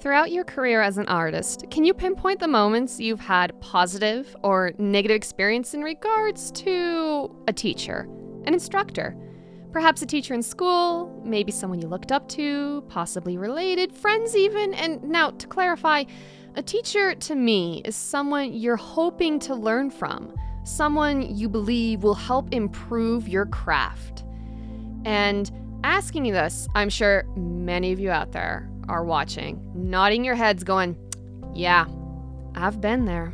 Throughout your career as an artist, can you pinpoint the moments you've had positive or negative experience in regards to a teacher, an instructor? Perhaps a teacher in school, maybe someone you looked up to, possibly related, friends even. And now, to clarify, a teacher to me is someone you're hoping to learn from, someone you believe will help improve your craft. And asking you this, I'm sure many of you out there are watching, nodding your heads going, yeah, I've been there.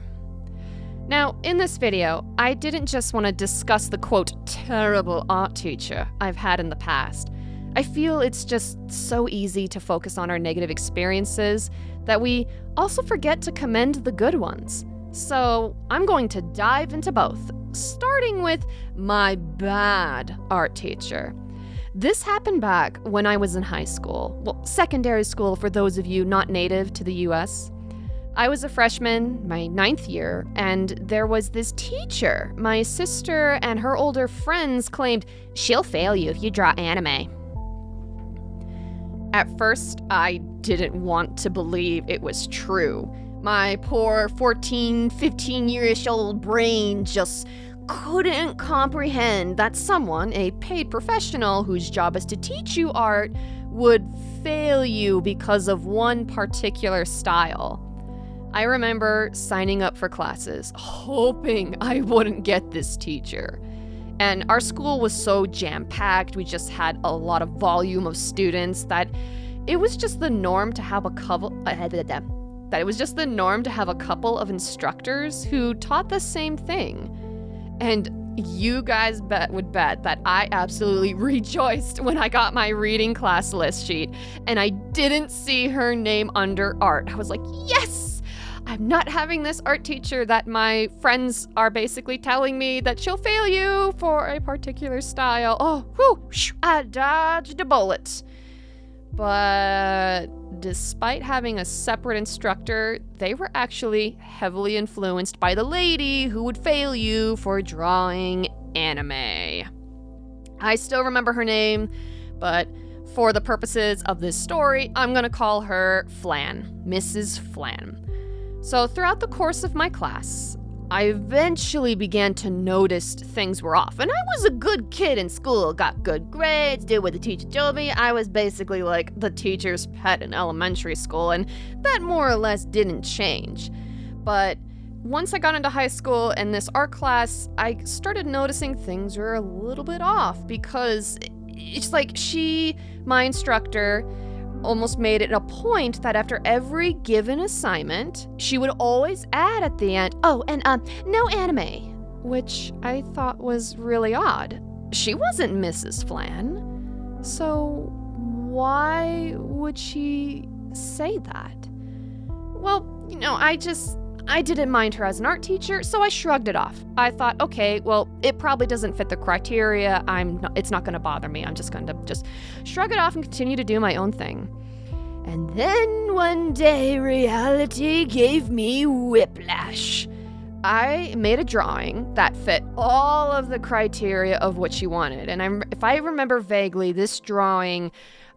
Now, in this video, I didn't just want to discuss the quote, terrible art teacher I've had in the past. I feel it's just so easy to focus on our negative experiences that we also forget to commend the good ones. So I'm going to dive into both, starting with my bad art teacher. This happened back when I was in high school, well, secondary school for those of you not native to the US. I was a freshman, my 9th year, and there was this teacher. My sister and her older friends claimed, she'll fail you if you draw anime. At first, I didn't want to believe it was true. My poor 14, 15-year-ish old brain just couldn't comprehend that someone, a paid professional whose job is to teach you art, would fail you because of one particular style. I remember signing up for classes, hoping I wouldn't get this teacher. And our school was so jam-packed, we just had a lot of volume of students that it was just the norm to have a couple of instructors who taught the same thing. And you guys would bet that I absolutely rejoiced when I got my reading class list sheet and I didn't see her name under art. I was like, yes! I'm not having this art teacher that my friends are basically telling me that she'll fail you for a particular style. Oh, whew, I dodged a bullet. But despite having a separate instructor, they were actually heavily influenced by the lady who would fail you for drawing anime. I still remember her name, but for the purposes of this story, I'm gonna call her Flan, Mrs. Flan. So throughout the course of my class, I eventually began to notice things were off. And I was a good kid in school, got good grades, did what the teacher told me. I was basically like the teacher's pet in elementary school, and that more or less didn't change. But once I got into high school and this art class, I started noticing things were a little bit off because it's like my instructor, almost made it a point that after every given assignment, she would always add at the end, oh, and no anime, which I thought was really odd. She wasn't Mrs. Flan, so why would she say that? Well, I didn't mind her as an art teacher, so I shrugged it off. I thought, okay, well, it probably doesn't fit the criteria. It's not going to bother me. I'm just going to shrug it off and continue to do my own thing. And then one day, reality gave me whiplash. I made a drawing that fit all of the criteria of what she wanted. And if I remember vaguely, this drawing,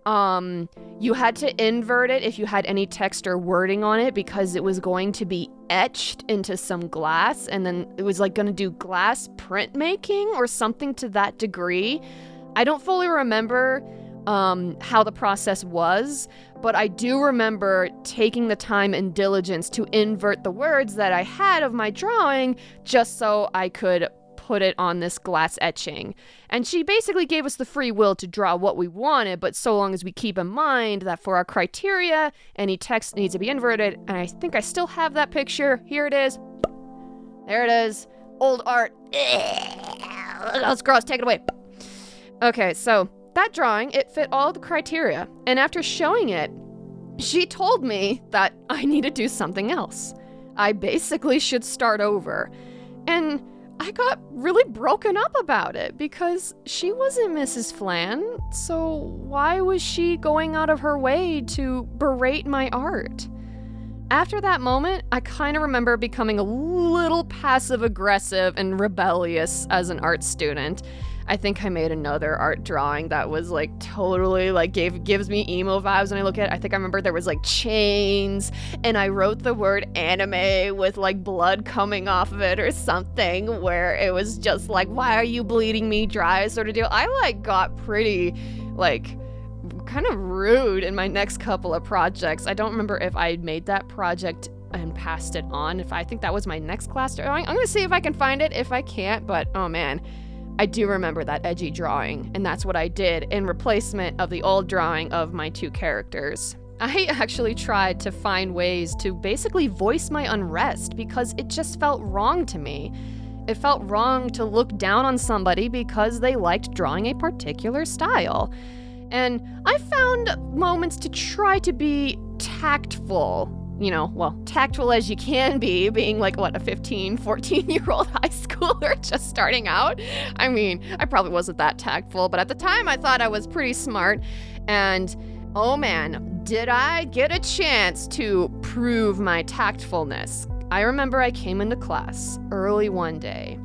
you had to invert it if you had any text or wording on it because it was going to be etched into some glass, and then it was like going to do glass printmaking or something to that degree. I don't fully remember how the process was, but I do remember taking the time and diligence to invert the words that I had of my drawing just so I could put it on this glass etching. And she basically gave us the free will to draw what we wanted, but so long as we keep in mind that for our criteria, any text needs to be inverted. And I think I still have that picture. Here it is. There it is. Old art. That's gross. Take it away. Okay, so that drawing, it fit all the criteria. And after showing it, she told me that I need to do something else. I basically should start over. And I got really broken up about it because she wasn't Mrs. Flan, so why was she going out of her way to berate my art? after that moment, I kind of remember becoming a little passive-aggressive and rebellious as an art student. I think I made another art drawing that was like totally like gives me emo vibes when I look at it. I think I remember there was like chains, and I wrote the word anime with like blood coming off of it or something, where it was just like, why are you bleeding me dry sort of deal. I like got pretty like kind of rude in my next couple of projects. I don't remember if I made that project and passed it on. I think that was my next class drawing. I'm gonna see if I can find it. If I can't, but oh man, I do remember that edgy drawing, and that's what I did in replacement of the old drawing of my two characters. I actually tried to find ways to basically voice my unrest because it just felt wrong to me. It felt wrong to look down on somebody because they liked drawing a particular style. And I found moments to try to be tactful. Tactful as you can be, being like, a 15, 14-year-old high schooler just starting out. I mean, I probably wasn't that tactful, but at the time I thought I was pretty smart. And oh man, did I get a chance to prove my tactfulness. I remember I came into class early one day,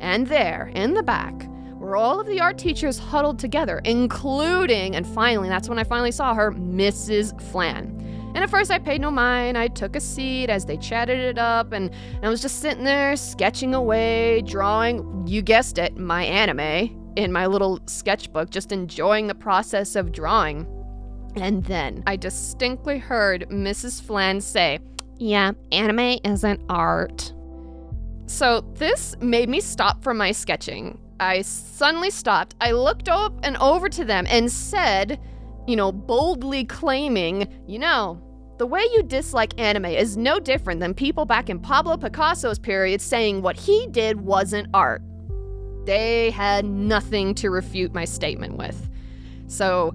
and there, in the back, were all of the art teachers huddled together, including, and finally, that's when I finally saw her, Mrs. Flan. And at first I paid no mind. I took a seat as they chatted it up, and I was just sitting there sketching away, drawing, you guessed it, my anime in my little sketchbook, just enjoying the process of drawing. And then I distinctly heard Mrs. Flan say, "Yeah, anime isn't art." So this made me stop from my sketching. I suddenly stopped. I looked up and over to them and said, boldly claiming, the way you dislike anime is no different than people back in Pablo Picasso's period saying what he did wasn't art. They had nothing to refute my statement with. So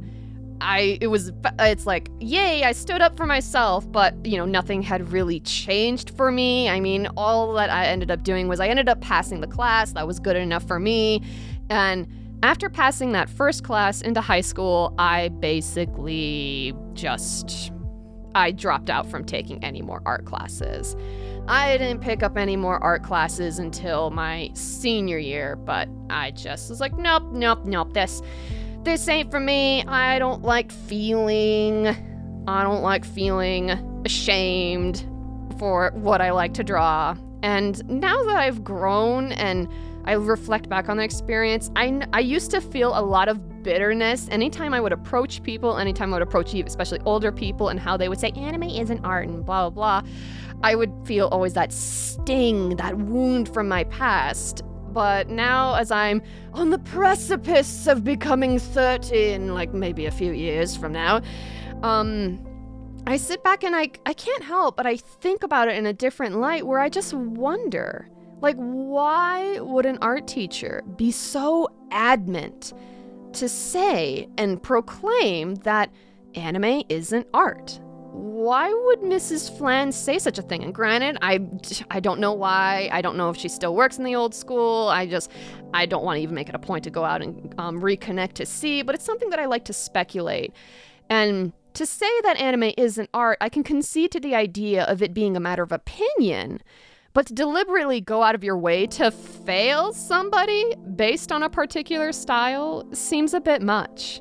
it's like, yay, I stood up for myself, but, nothing had really changed for me. I mean, all that I ended up doing was I ended up passing the class. That was good enough for me. And after passing that first class into high school, I basically I dropped out from taking any more art classes. I didn't pick up any more art classes until my senior year, but I just was like, nope, this ain't for me. I don't like feeling ashamed for what I like to draw. And now that I've grown and I reflect back on the experience, I used to feel a lot of bitterness anytime I would approach people, especially older people, and how they would say anime isn't art and blah, blah, blah. I would feel always that sting, that wound from my past. But now, as I'm on the precipice of becoming 30 in like maybe a few years from now, I sit back and I can't help but I think about it in a different light, where I just wonder, like, why would an art teacher be so adamant to say and proclaim that anime isn't art? Why would Mrs. Flan say such a thing? And granted, I don't know why. I don't know if she still works in the old school. I don't want to even make it a point to go out and reconnect to see, but it's something that I like to speculate. And to say that anime isn't art, I can concede to the idea of it being a matter of opinion, but to deliberately go out of your way to fail somebody based on a particular style seems a bit much.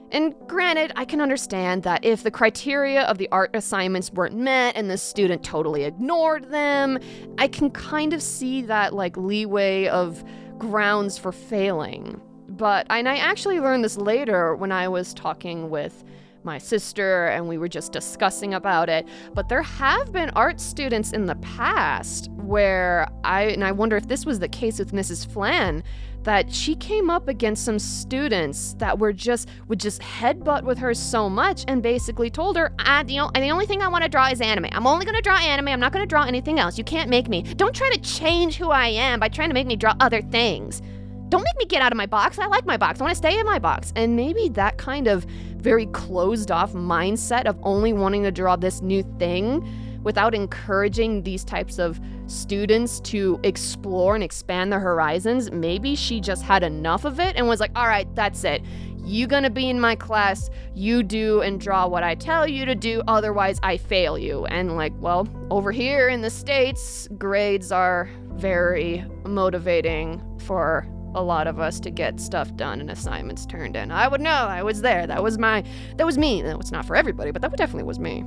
And granted, I can understand that if the criteria of the art assignments weren't met and the student totally ignored them, I can kind of see that like leeway of grounds for failing. And I actually learned this later when I was talking with my sister and we were just discussing about it, but there have been art students in the past where I wonder if this was the case with Mrs. Flan, that she came up against some students that would just headbutt with her so much and basically told her, the only thing I want to draw is anime. I'm only going to draw anime. I'm not going to draw anything else. You can't make me. Don't try to change who I am by trying to make me draw other things. Don't make me get out of my box. I like my box. I want to stay in my box. And maybe that kind of very closed off mindset of only wanting to draw this new thing without encouraging these types of students to explore and expand their horizons, maybe she just had enough of it and was like, all right, that's it. you gonna be in my class, you do and draw what I tell you to do, otherwise I fail you. And like, well, over here in the States, grades are very motivating for a lot of us to get stuff done and assignments turned in. I would know, I was there, that was me. That was not for everybody, but that definitely was me.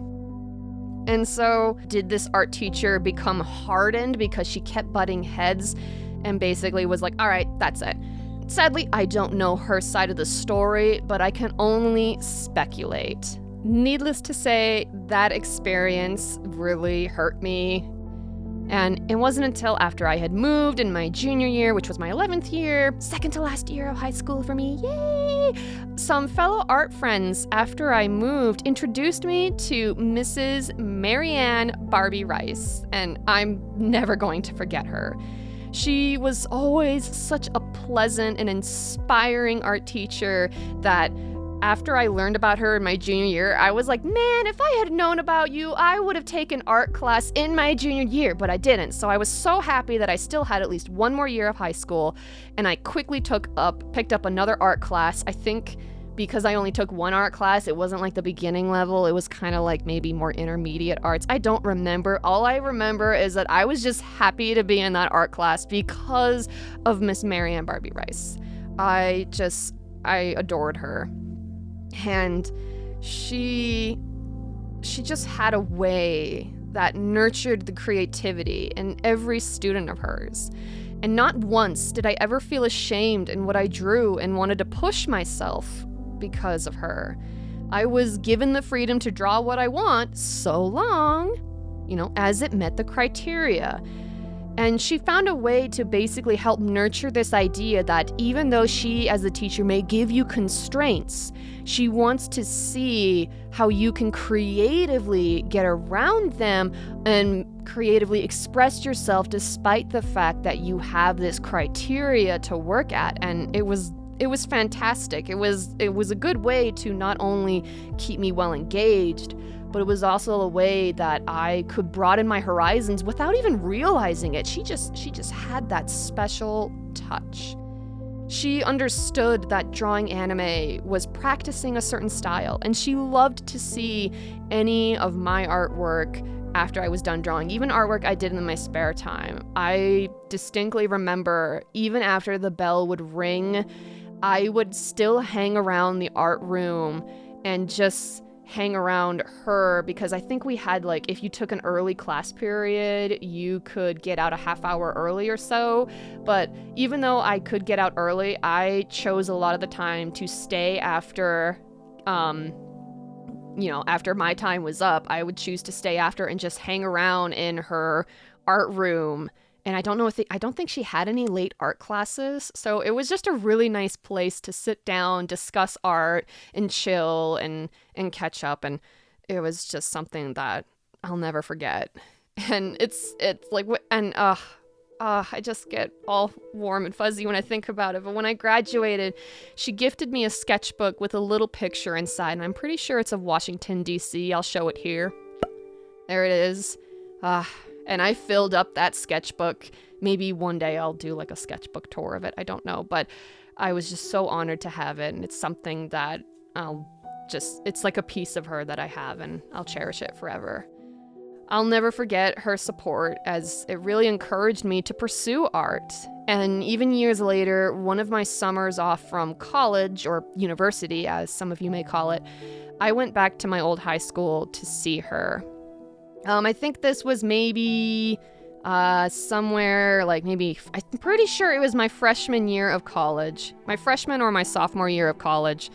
And so did this art teacher become hardened because she kept butting heads and basically was like, all right, that's it. Sadly, I don't know her side of the story, but I can only speculate. Needless to say, that experience really hurt me. And it wasn't until after I had moved in my junior year, which was my 11th year, second to last year of high school for me, yay! Some fellow art friends, after I moved, introduced me to Mrs. Marianne Barbie-Rice, and I'm never going to forget her. She was always such a pleasant and inspiring art teacher that after I learned about her in my junior year, I was like, man, if I had known about you, I would have taken art class in my junior year, but I didn't. So I was so happy that I still had at least one more year of high school, and I quickly picked up another art class. I think because I only took one art class, it wasn't like the beginning level. It was kind of like maybe more intermediate arts. I don't remember. All I remember is that I was just happy to be in that art class because of Miss Marianne Barbie-Rice. I adored her. And she just had a way that nurtured the creativity in every student of hers. And not once did I ever feel ashamed in what I drew and wanted to push myself because of her. I was given the freedom to draw what I want so long, as it met the criteria. And she found a way to basically help nurture this idea that even though she, as a teacher, may give you constraints, she wants to see how you can creatively get around them and creatively express yourself despite the fact that you have this criteria to work at. And it was fantastic. It was a good way to not only keep me well engaged, but it was also a way that I could broaden my horizons without even realizing it. She just had that special touch. She understood that drawing anime was practicing a certain style, and she loved to see any of my artwork after I was done drawing, even artwork I did in my spare time. I distinctly remember, even after the bell would ring, I would still hang around the art room and just hang around her, because I think we had, like, if you took an early class period, you could get out a half hour early or so. But even though I could get out early, I chose a lot of the time to stay after after my time was up. I would choose to stay after and just hang around in her art room. And I don't think she had any late art classes. So it was just a really nice place to sit down, discuss art, and chill and catch up. And it was just something that I'll never forget. And it's like, and I just get all warm and fuzzy when I think about it. But when I graduated, she gifted me a sketchbook with a little picture inside. And I'm pretty sure it's of Washington, D.C. I'll show it here. There it is. And I filled up that sketchbook. Maybe one day I'll do like a sketchbook tour of it. I don't know. But I was just so honored to have it. And it's something that it's like a piece of her that I have, and I'll cherish it forever. I'll never forget her support, as it really encouraged me to pursue art. And even years later, one of my summers off from college, or university, as some of you may call it, I went back to my old high school to see her. I think this was maybe somewhere like I'm pretty sure it was my freshman year of college. My freshman or my sophomore year of college.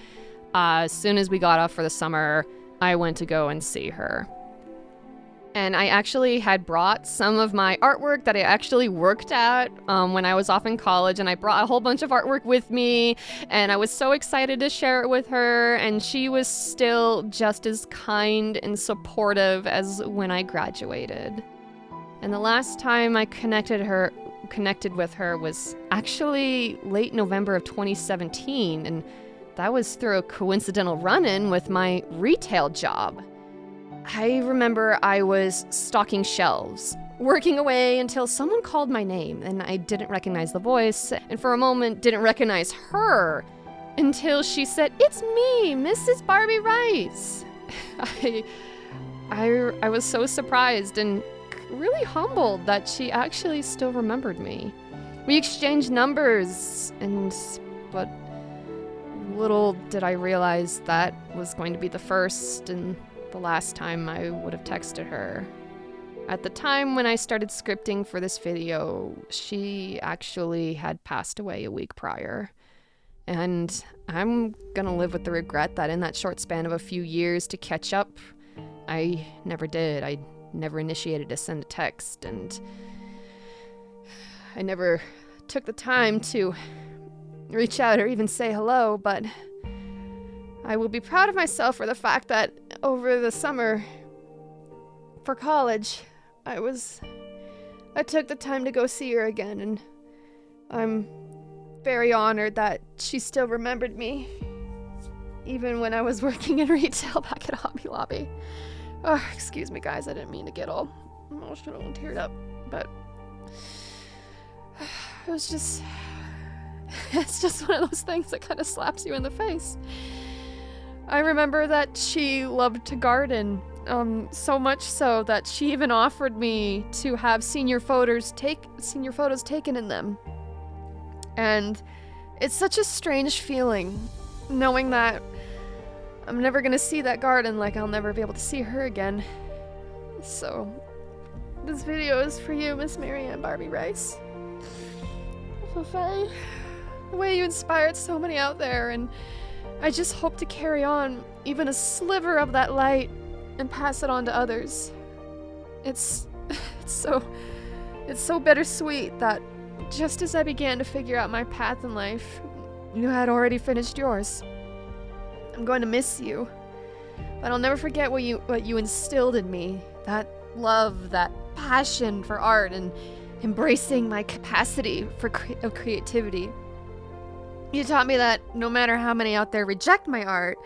As soon as we got off for the summer, I went to go and see her. And I actually had brought some of my artwork that I actually worked at when I was off in college, and I brought a whole bunch of artwork with me, and I was so excited to share it with her, and she was still just as kind and supportive as when I graduated. And the last time I connected with her was actually late November of 2017, and that was through a coincidental run-in with my retail job. I remember I was stocking shelves, working away until someone called my name, and I didn't recognize the voice, and for a moment didn't recognize her. until she said, "It's me, Mrs. Barbie-Rice." I was so surprised and really humbled that she actually still remembered me. We exchanged numbers, but little did I realize that was going to be the first and the last time I would have texted her. At the time when I started scripting for this video, she actually had passed away a week prior. And I'm gonna live with the regret that in that short span of a few years to catch up, I never did. I never initiated to send a text, and I never took the time to reach out or even say hello, but I will be proud of myself for the fact that over the summer for college, I took the time to go see her again, and I'm very honored that she still remembered me, even when I was working in retail back at Hobby Lobby. Oh, excuse me, guys, I didn't mean to get all emotional and teared up, but it's just one of those things that kind of slaps you in the face. I remember that she loved to garden, so much so that she even offered me to have senior photos taken in them. And it's such a strange feeling, knowing that I'm never gonna see that garden, like I'll never be able to see her again. So, this video is for you, Miss Marianne Barbie-Rice. So sorry. The way you inspired so many out there, and I just hope to carry on even a sliver of that light and pass it on to others. It's so bittersweet that just as I began to figure out my path in life, you had already finished yours. I'm going to miss you, but I'll never forget what you instilled in me. That love, that passion for art, and embracing my capacity of creativity. You taught me that no matter how many out there reject my art,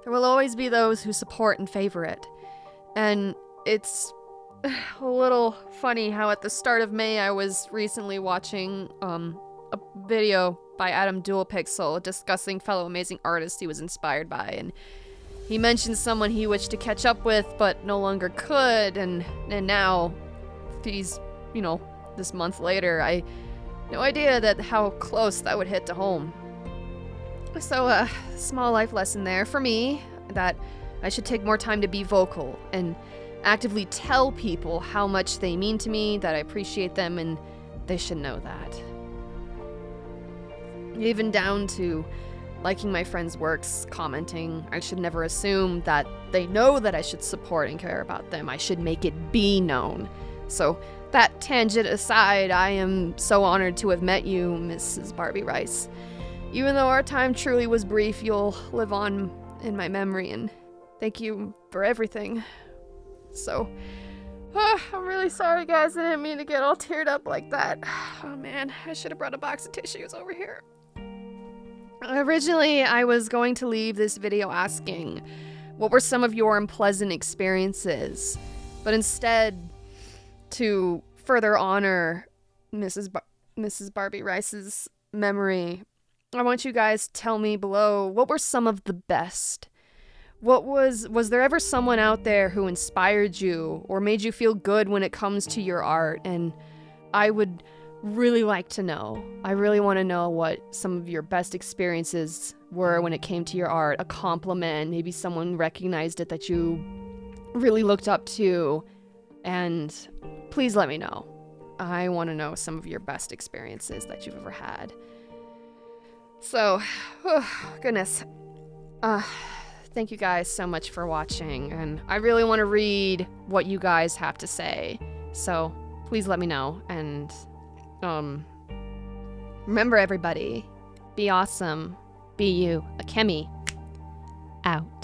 there will always be those who support and favor it. And it's a little funny how at the start of May I was recently watching a video by Adam Dualpixel discussing fellow amazing artists he was inspired by, and he mentioned someone he wished to catch up with but no longer could, and now these, this month later, I no idea that how close that would hit to home. So a small life lesson there for me, that I should take more time to be vocal and actively tell people how much they mean to me, that I appreciate them, and they should know that. Even down to liking my friends' works, commenting. I should never assume that they know that I should support and care about them. I should make it be known. So that tangent aside, I am so honored to have met you, Mrs. Barbie-Rice. Even though our time truly was brief, you'll live on in my memory, and thank you for everything. So, I'm really sorry, guys. I didn't mean to get all teared up like that. Oh man, I should have brought a box of tissues over here. Originally, I was going to leave this video asking, what were some of your unpleasant experiences? But instead, to further honor Mrs. Barbie-Rice's memory, I want you guys to tell me below, what were some of the best? Was there ever someone out there who inspired you or made you feel good when it comes to your art? And I would really like to know. I really want to know what some of your best experiences were when it came to your art. A compliment, maybe someone recognized it that you really looked up to. And please let me know. I want to know some of your best experiences that you've ever had. So, goodness. Thank you guys so much for watching, and I really want to read what you guys have to say. So, please let me know, and remember everybody, be awesome, be you. Akemi, out.